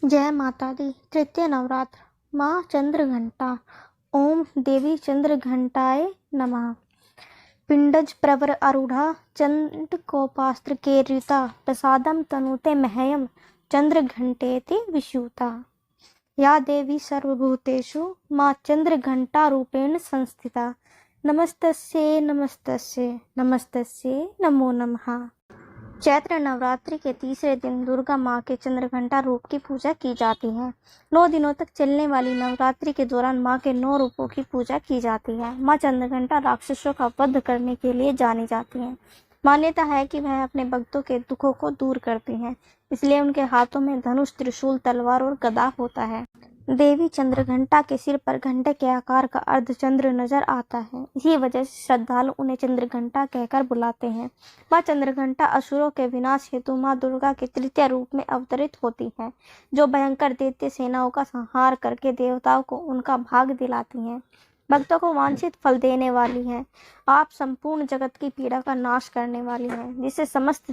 जय माता दी। तृतीय नवरात्र माँ चंद्र घंटा। ओम देवी चंद्र घंटाए नमः। पिंडज प्रवर आरूढ़ा चंडकोपास्त्र के ऋता प्रसादम तनुते मह्यम चंद्र घंटेति विश्रुता। या देवी सर्वभूतेषु माँ चंद्र घंटा रूपेण संस्थिता। नमस्तस्यै नमस्तस्यै नमस्तस्यै नमो नमः। चैत्र नवरात्रि के तीसरे दिन दुर्गा माँ के चंद्रघंटा रूप की पूजा की जाती है। 9 दिनों तक चलने वाली नवरात्रि के दौरान माँ के 9 रूपों की पूजा की जाती है। माँ चंद्रघंटा राक्षसों का वध करने के लिए जानी जाती हैं। मान्यता है कि वह अपने भक्तों के दुखों को दूर करती हैं, इसलिए उनके हाथों में धनुष, त्रिशूल, तलवार और गदा होता है। देवी चंद्रघंटा के सिर पर घंटे के आकार का अर्धचंद्र नजर आता है। इसी वजह से श्रद्धालु उन्हें चंद्रघंटा कहकर बुलाते हैं। माँ चंद्रघंटा असुरों के विनाश हेतु माँ दुर्गा के तृतीय रूप में अवतरित होती है, जो भयंकर दैत्य सेनाओं का संहार करके देवताओं को उनका भाग दिलाती हैं। भक्तों को वांछित फल देने वाली हैं। आप संपूर्ण जगत की पीड़ा का नाश करने वाली हैं, जिससे समस्त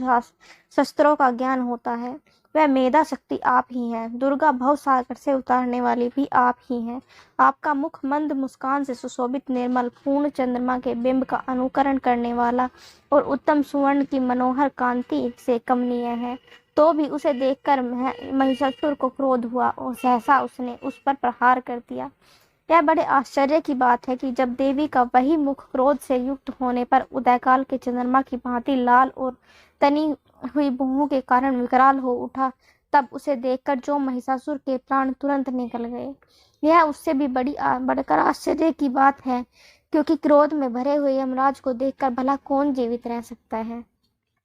शस्त्रों का ज्ञान होता है। वह मेधा शक्ति आप ही हैं। दुर्गा भव सागर से उतारने वाली भी आप ही हैं। आपका मुख मंद मुस्कान से सुशोभित, निर्मल, पूर्ण चंद्रमा के बिंब का अनुकरण करने वाला और उत्तम सुवर्ण की मनोहर कांति से कमनीय है। तो भी उसे देखकर महिषासुर को क्रोध हुआ और सहसा उसने उस पर प्रहार कर दिया। यह बड़े आश्चर्य की बात है कि जब देवी का वही मुख क्रोध से युक्त होने पर उदयकाल के चंद्रमा की भांति लाल और तनी हुई भौहों के कारण विकराल हो उठा, तब उसे देखकर जो महिषासुर के प्राण तुरंत निकल गए। यह उससे भी बढ़कर आश्चर्य की बात है, क्योंकि क्रोध में भरे हुए यमराज को देखकर भला कौन जीवित रह सकता है।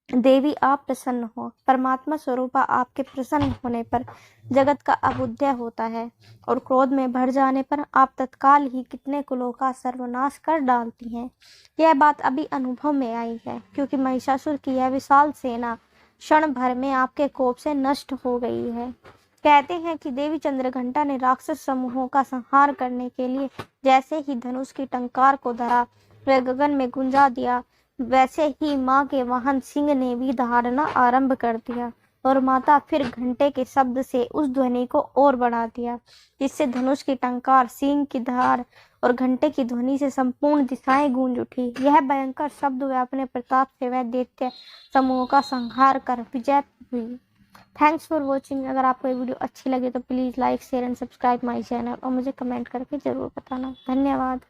देवी आप प्रसन्न हो। परमात्मा स्वरूपा आपके प्रसन्न होने पर जगत का अबुद्धय होता है और क्रोध में भर जाने पर आप तत्काल ही कितने कुलों का सर्वनाश कर डालती हैं। यह बात अभी अनुभव में आई है, क्योंकि महिषासुर की यह विशाल सेना क्षण भर में आपके कोप से नष्ट हो गई है। कहते हैं कि देवी चंद्रघंटा ने राक्षस समूहों का संहार करने के लिए जैसे ही धनुष की टंकार को धरा व गगन में गुंजा दिया, वैसे ही माँ के वाहन सिंह ने भी दहाड़ना आरंभ कर दिया और माता फिर घंटे के शब्द से उस ध्वनि को और बढ़ा दिया, जिससे धनुष की टंकार, सिंह की दहाड़ और घंटे की ध्वनि से संपूर्ण दिशाएं गूंज उठी। यह भयंकर शब्द वे अपने प्रताप से वह दैत्य समूह का संहार कर विजय हुई। Thanks for watching. अगर आपको ये वीडियो अच्छी लगे तो please like, share and subscribe my channel और मुझे कमेंट करके ज़रूर बताना। धन्यवाद।